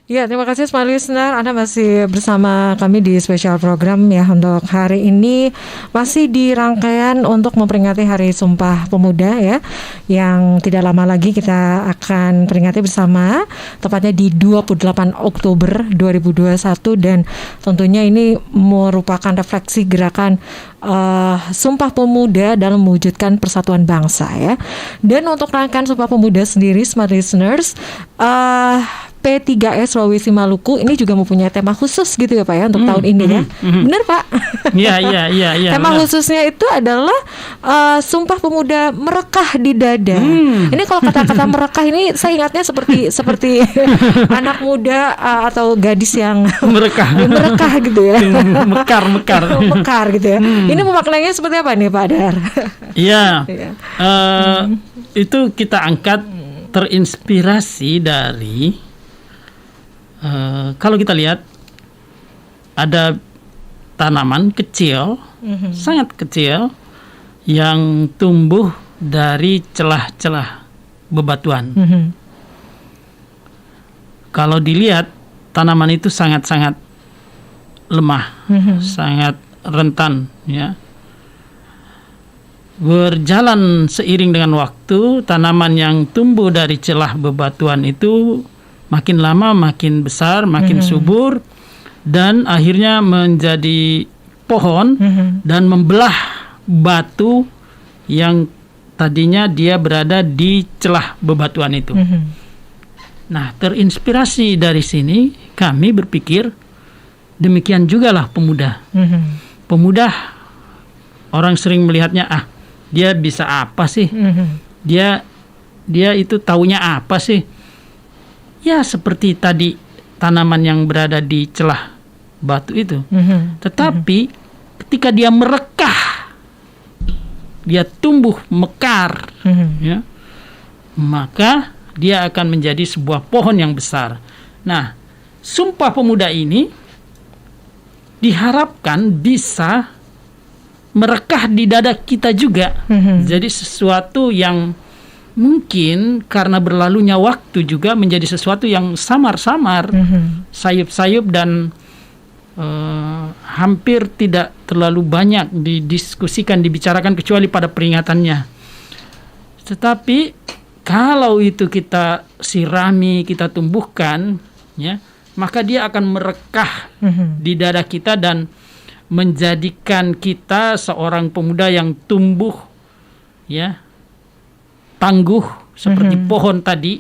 Ya, terima kasih semua listener. Anda masih bersama kami di spesial program ya untuk hari ini, masih di rangkaian untuk memperingati Hari Sumpah Pemuda ya, yang tidak lama lagi kita akan peringati bersama, tepatnya di 28 Oktober 2021, dan tentunya ini merupakan refleksi gerakan Sumpah Pemuda dalam mewujudkan persatuan bangsa ya. Dan untuk rangkaian Sumpah Pemuda sendiri, smart listeners, P3E Sulawesi Maluku ini juga mempunyai tema khusus gitu ya Pak ya untuk tahun ini ya. Benar Pak? Iya. Tema benar. khususnya itu adalah Sumpah Pemuda Merekah di Dada. Ini kalau kata-kata merekah ini saya ingatnya seperti anak muda atau gadis yang merekah gitu ya. Mekar gitu ya. Ini memaknainya seperti apa nih Pak Dar? Iya. Itu kita angkat terinspirasi dari kalau kita lihat ada tanaman kecil, sangat kecil, yang tumbuh dari celah-celah bebatuan. Kalau dilihat tanaman itu sangat-sangat lemah, sangat rentan, ya. Berjalan seiring dengan waktu, tanaman yang tumbuh dari celah bebatuan itu makin lama makin besar, makin subur, dan akhirnya menjadi pohon dan membelah batu yang tadinya dia berada di celah bebatuan itu. Nah, terinspirasi dari sini kami berpikir demikian jugalah pemuda. Pemuda, orang sering melihatnya, dia bisa apa sih? Dia itu taunya apa sih? Ya seperti tadi tanaman yang berada di celah batu itu. Tetapi ketika dia merekah, dia tumbuh mekar, ya, maka dia akan menjadi sebuah pohon yang besar. Nah, Sumpah Pemuda ini diharapkan bisa merekah di dada kita juga. Jadi sesuatu yang mungkin karena berlalunya waktu juga menjadi sesuatu yang samar-samar, sayup-sayup, dan hampir tidak terlalu banyak didiskusikan, dibicarakan kecuali pada peringatannya. Tetapi kalau itu kita sirami, kita tumbuhkan, ya, maka dia akan merekah di dada kita dan menjadikan kita seorang pemuda yang tumbuh, ya, tangguh seperti pohon tadi,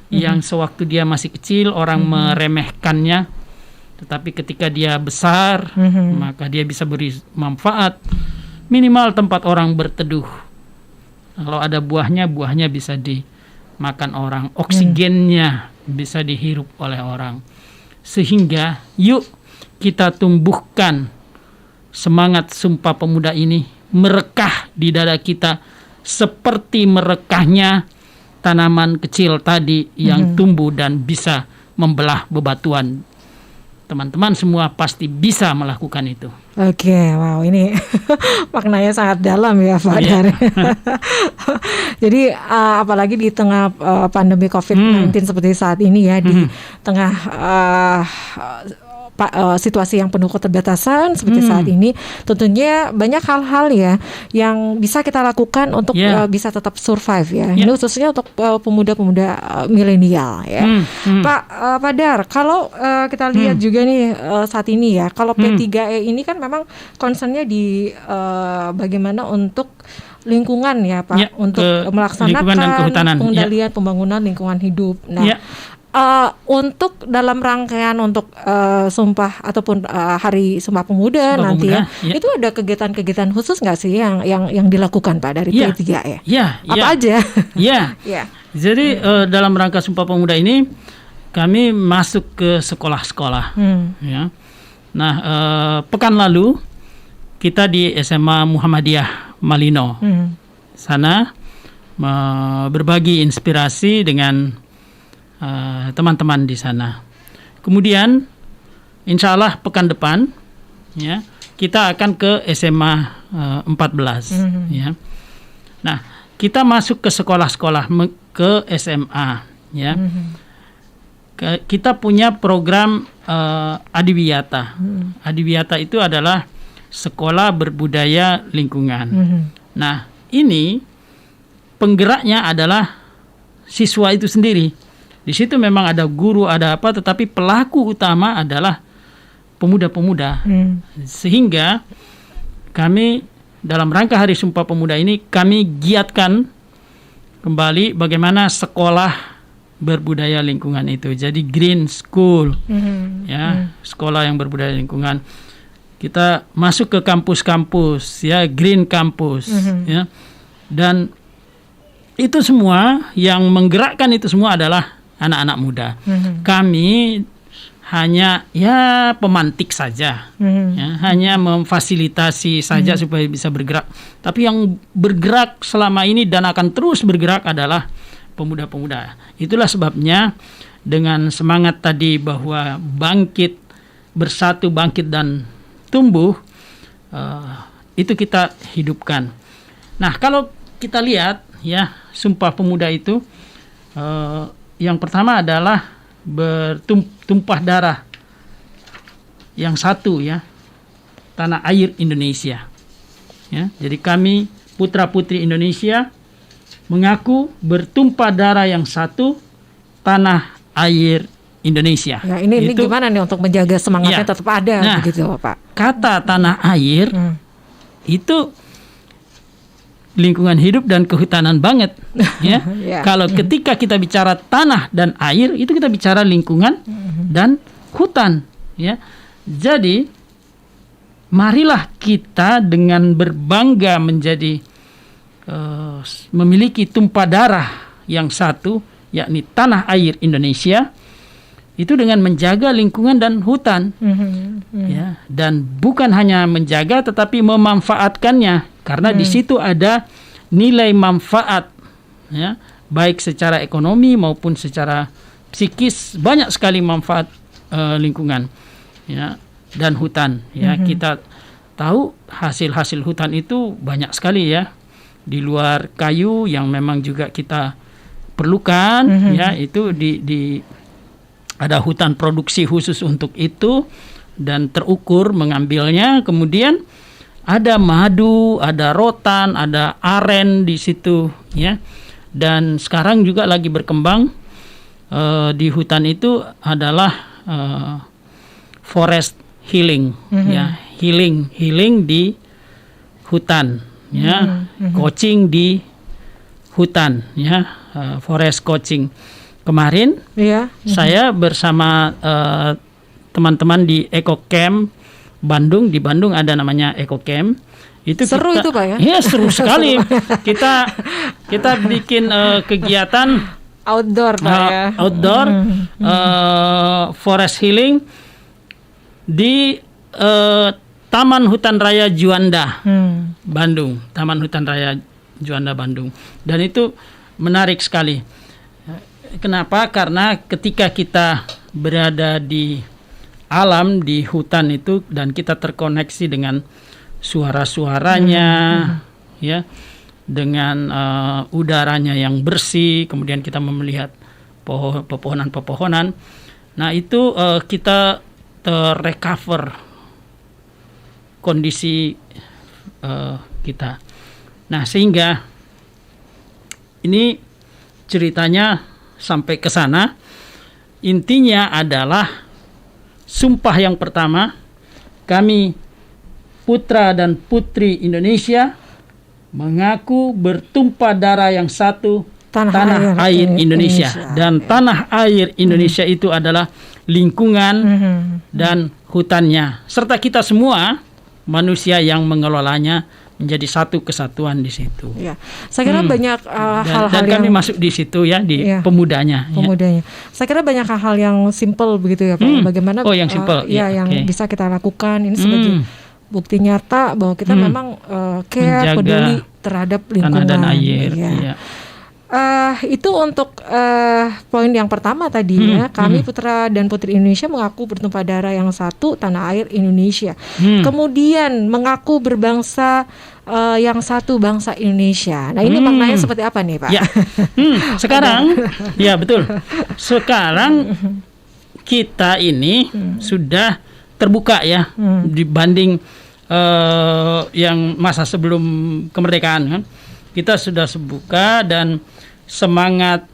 yang sewaktu dia masih kecil orang meremehkannya, tetapi ketika dia besar maka dia bisa beri manfaat, minimal tempat orang berteduh. Kalau ada buahnya bisa dimakan orang, oksigennya bisa dihirup oleh orang. Sehingga yuk kita tumbuhkan semangat Sumpah Pemuda ini merekah di dada kita seperti merekahnya tanaman kecil tadi yang tumbuh dan bisa membelah bebatuan. Teman-teman semua pasti bisa melakukan itu. Oke, wow, ini maknanya sangat dalam ya Pak Dar. Jadi apalagi di tengah pandemi COVID-19 seperti saat ini ya, di tengah situasi yang penuh keterbatasan seperti saat ini, tentunya banyak hal-hal ya yang bisa kita lakukan untuk bisa tetap survive ya. Ini khususnya untuk pemuda-pemuda milenial ya. Pak Dar, kalau kita lihat juga nih saat ini ya, kalau P3E ini kan memang concernnya di bagaimana untuk lingkungan ya Pak, untuk melaksanakan pengendalian pembangunan lingkungan hidup. Nah, untuk dalam rangkaian untuk Sumpah ataupun Hari Sumpah Pemuda nanti itu ada kegiatan-kegiatan khusus nggak sih yang dilakukan Pak dari P3E? Apa aja? Jadi dalam rangka Sumpah Pemuda ini kami masuk ke sekolah-sekolah. Ya. Nah, pekan lalu kita di SMA Muhammadiyah Malino. Sana berbagi inspirasi dengan teman-teman di sana. Kemudian insya Allah pekan depan ya kita akan ke SMA 14 ya. Nah, kita masuk ke sekolah-sekolah ke SMA ya. kita punya program Adiwiyata. Adiwiyata itu adalah sekolah berbudaya lingkungan. Nah, ini penggeraknya adalah siswa itu sendiri. Di situ memang ada guru, ada apa, tetapi pelaku utama adalah pemuda-pemuda. Sehingga kami dalam rangka Hari Sumpah Pemuda ini, kami giatkan kembali bagaimana sekolah berbudaya lingkungan itu. Jadi green school, sekolah yang berbudaya lingkungan. Kita masuk ke kampus-kampus, ya, green campus, ya, dan itu semua yang menggerakkan itu semua adalah anak-anak muda. Kami hanya pemantik saja, ya, hanya memfasilitasi saja supaya bisa bergerak. Tapi yang bergerak selama ini dan akan terus bergerak adalah pemuda-pemuda. Itulah sebabnya dengan semangat tadi bahwa bangkit, bersatu, bangkit dan tumbuh, itu kita hidupkan. Nah, kalau kita lihat, ya, Sumpah Pemuda itu yang pertama adalah bertumpah darah yang satu, ya, tanah air Indonesia, ya. Jadi kami putra-putri Indonesia mengaku bertumpah darah yang satu, tanah air Indonesia. Ya, ini gimana nih untuk menjaga semangatnya tetap ada, begitu, Pak? Kata tanah air itu lingkungan hidup dan kehutanan banget, ya. Kalau ketika kita bicara tanah dan air, itu kita bicara lingkungan dan hutan, ya. Jadi marilah kita dengan berbangga menjadi memiliki tumpah darah yang satu, yakni tanah air Indonesia, itu dengan menjaga lingkungan dan hutan, ya, dan bukan hanya menjaga tetapi memanfaatkannya, karena di situ ada nilai manfaat, ya, baik secara ekonomi maupun secara psikis. Banyak sekali manfaat lingkungan, ya, dan hutan, ya. Kita tahu hasil-hasil hutan itu banyak sekali, ya, di luar kayu yang memang juga kita perlukan, ya, itu di ada hutan produksi khusus untuk itu dan terukur mengambilnya. Kemudian ada madu, ada rotan, ada aren di situ, ya. Dan sekarang juga lagi berkembang di hutan itu adalah forest healing, ya, healing di hutan, ya, coaching di hutan, ya, forest coaching. Kemarin saya bersama teman-teman di Eco Camp Bandung. Di Bandung ada namanya Eco Camp. Itu seru itu, Pak, ya? Iya, seru sekali. Kita bikin kegiatan outdoor, Pak, ya. Outdoor forest healing di Taman Hutan Raya Juanda, Bandung. Taman Hutan Raya Juanda, Bandung. Dan itu menarik sekali. Kenapa? Karena ketika kita berada di alam, di hutan itu, dan kita terkoneksi dengan suara-suaranya, ya, dengan udaranya yang bersih, kemudian kita melihat pepohonan-pepohonan. Nah, itu kita terrecover kondisi kita. Nah, sehingga ini ceritanya sampai ke sana. Intinya adalah sumpah yang pertama, kami putra dan putri Indonesia mengaku bertumpah darah yang satu, tanah air Indonesia. Dan tanah air Indonesia itu adalah lingkungan dan hutannya, serta kita semua manusia yang mengelolanya menjadi satu kesatuan di situ. Ya, saya kira banyak hal-hal dan kami masuk di situ, ya, di pemudanya. Ya. Saya kira banyak hal-hal yang simple begitu, ya, Pak. Bagaimana yang simple, yang bisa kita lakukan ini sebagai bukti nyata bahwa kita memang care, peduli terhadap lingkungan, tanah dan air. Ya. Itu untuk poin yang pertama tadi, ya. Kami putra dan putri Indonesia mengaku bertumpah darah yang satu, tanah air Indonesia. Kemudian mengaku berbangsa yang satu, bangsa Indonesia. Nah, ini maknanya seperti apa nih, Pak? Ya. Sekarang, ya, betul. Sekarang kita ini sudah terbuka ya dibanding yang masa sebelum kemerdekaan kan. Kita sudah terbuka dan semangat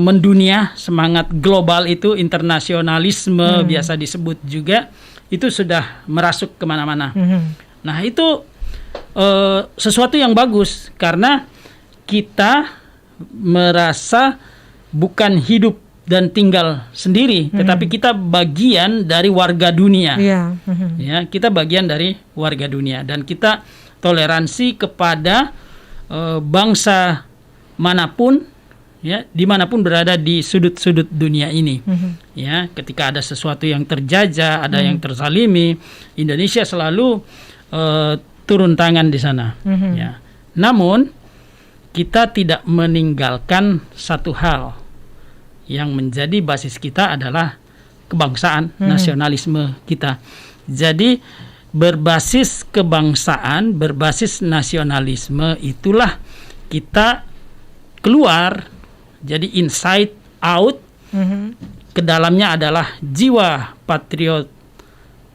mendunia, semangat global itu, internasionalisme biasa disebut juga, itu sudah merasuk kemana-mana. Nah itu sesuatu yang bagus karena kita merasa bukan hidup dan tinggal sendiri, tetapi kita bagian dari warga dunia. Ya, kita bagian dari warga dunia dan kita toleransi kepada bangsa manapun, ya, dimanapun berada di sudut-sudut dunia ini. Ya, ketika ada sesuatu yang terjajah, ada yang terzalimi, Indonesia selalu turun tangan di sana. Ya. Namun kita tidak meninggalkan satu hal yang menjadi basis kita adalah kebangsaan, nasionalisme kita. Jadi berbasis kebangsaan, berbasis nasionalisme itulah kita keluar, jadi inside out, ke dalamnya adalah jiwa patriot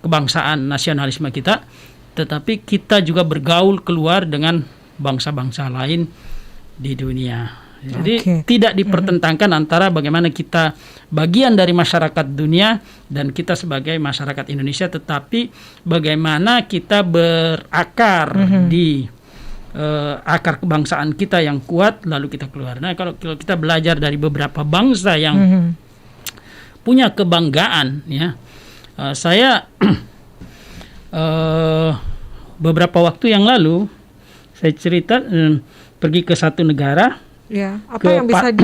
kebangsaan nasionalisme kita, tetapi kita juga bergaul keluar dengan bangsa-bangsa lain di dunia. Jadi tidak dipertentangkan antara bagaimana kita bagian dari masyarakat dunia dan kita sebagai masyarakat Indonesia, tetapi bagaimana kita berakar di akar kebangsaan kita yang kuat, lalu kita keluar. Nah, kalau kita belajar dari beberapa bangsa yang punya kebanggaan, ya, saya beberapa waktu yang lalu saya cerita pergi ke satu negara. Ya, apa yang bisa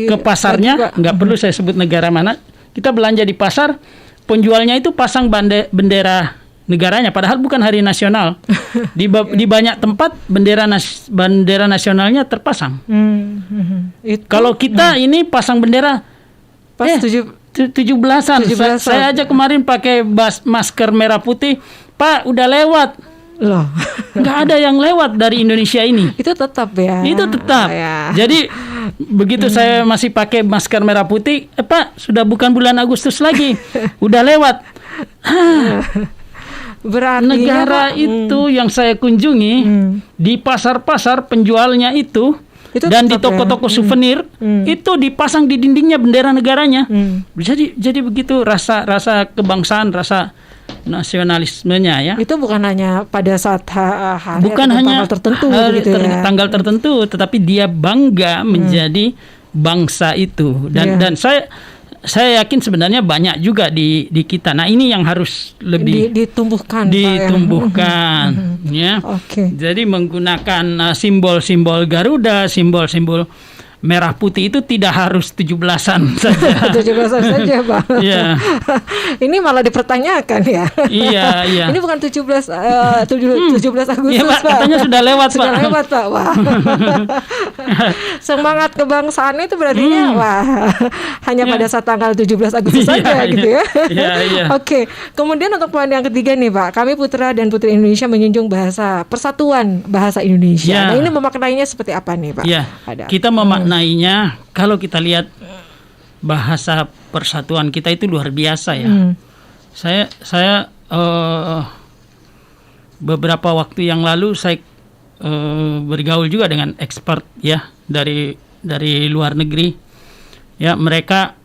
ke pasarnya, nggak perlu saya sebut negara mana. Kita belanja di pasar, penjualnya itu pasang bendera negaranya, padahal bukan hari nasional. Di banyak tempat bendera nasionalnya terpasang. Kalau kita ini pasang bendera pas 17-an. Saya aja kemarin pakai masker merah putih, Pak, udah lewat. Loh, nggak ada yang lewat dari Indonesia ini. Itu tetap ya. Itu tetap. Ya. Jadi begitu saya masih pakai masker merah putih, Pak, sudah bukan bulan Agustus lagi, udah lewat. Berarti negara itu yang saya kunjungi di pasar-pasar penjualnya itu dan di toko-toko souvenir itu dipasang di dindingnya bendera negaranya. Jadi begitu rasa kebangsaan, rasa nasionalismenya, ya. Itu bukan hanya pada saat bukan hanya tanggal tertentu gitu ya. Tanggal tertentu, tetapi dia bangga menjadi bangsa itu. Dan saya yakin sebenarnya banyak juga di kita. Nah, ini yang harus lebih ditumbuhkan ya. Jadi menggunakan simbol-simbol Garuda, simbol-simbol merah putih itu tidak harus 17-an saja. 17-an saja, Pak. Iya. Ini malah dipertanyakan ya. Iya. Ini bukan 17 Agustus, ya, Pak. Katanya sudah lewat, Pak. Sudah lewat, Pak. Wah. Semangat kebangsaan itu berarti hanya pada saat tanggal 17 Agustus saja gitu ya. Iya. Oke. Kemudian untuk poin yang ketiga nih, Pak. Kami putra dan putri Indonesia menjunjung persatuan bahasa Indonesia. Nah, ini memaknainya seperti apa nih, Pak? Iya. Kita memaknainya, kalau kita lihat bahasa persatuan kita itu luar biasa ya. Saya beberapa waktu yang lalu saya bergaul juga dengan expert ya dari luar negeri. Ya, mereka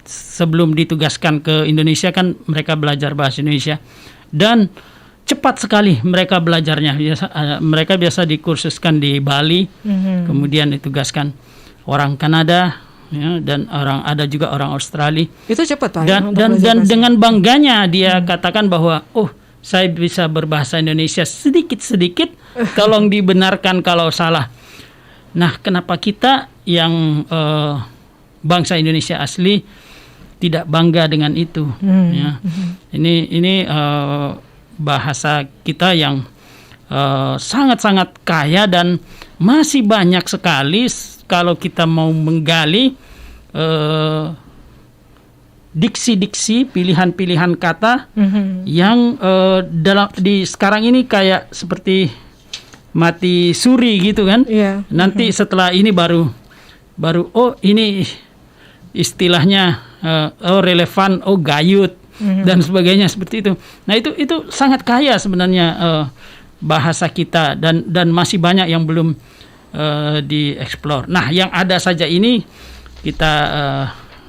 sebelum ditugaskan ke Indonesia kan mereka belajar bahasa Indonesia dan cepat sekali mereka belajarnya. Mereka biasa dikursuskan di Bali, kemudian ditugaskan orang Kanada, ya, dan ada juga orang Australia. Itu cepat, Pak. Dan dengan bangganya dia katakan bahwa saya bisa berbahasa Indonesia sedikit-sedikit, tolong dibenarkan kalau salah. Nah, kenapa kita yang bangsa Indonesia asli tidak bangga dengan itu? Ya. Ini bahasa kita yang sangat-sangat kaya dan masih banyak sekali kalau kita mau menggali diksi-diksi, pilihan-pilihan kata yang di sekarang ini kayak seperti mati suri gitu kan. Nanti setelah ini baru ini istilahnya relevan, gayut dan sebagainya seperti itu. Nah itu sangat kaya sebenarnya bahasa kita dan masih banyak yang belum dieksplor. Nah yang ada saja ini kita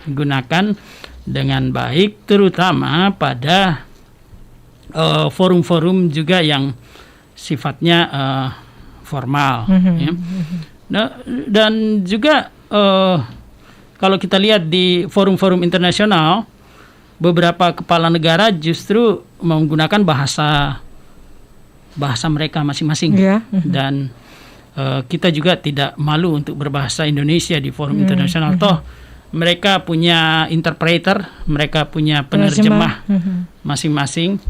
gunakan dengan baik, terutama pada forum-forum juga yang sifatnya formal. Ya. Nah, dan juga kalau kita lihat di forum-forum internasional, beberapa kepala negara justru menggunakan bahasa mereka masing-masing. Dan kita juga tidak malu untuk berbahasa Indonesia di forum internasional. Toh mereka punya interpreter, mereka punya penerjemah masing-masing.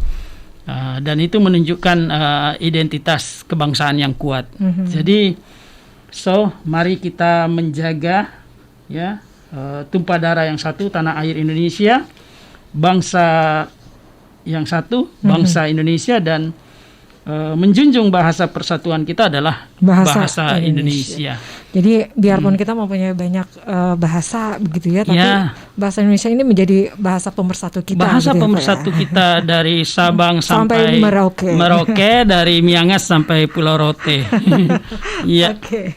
Dan itu menunjukkan identitas kebangsaan yang kuat. Jadi mari kita menjaga ya tumpah darah yang satu, tanah air Indonesia, bangsa yang satu, bangsa Indonesia, dan menjunjung bahasa persatuan kita adalah bahasa Indonesia. Jadi biarpun kita mempunyai banyak bahasa begitu ya, tapi bahasa Indonesia ini menjadi bahasa pemersatu kita. Bahasa gitu pemersatu kita dari Sabang sampai Merauke, dari Miangas sampai Pulau Rote. Ya. Oke.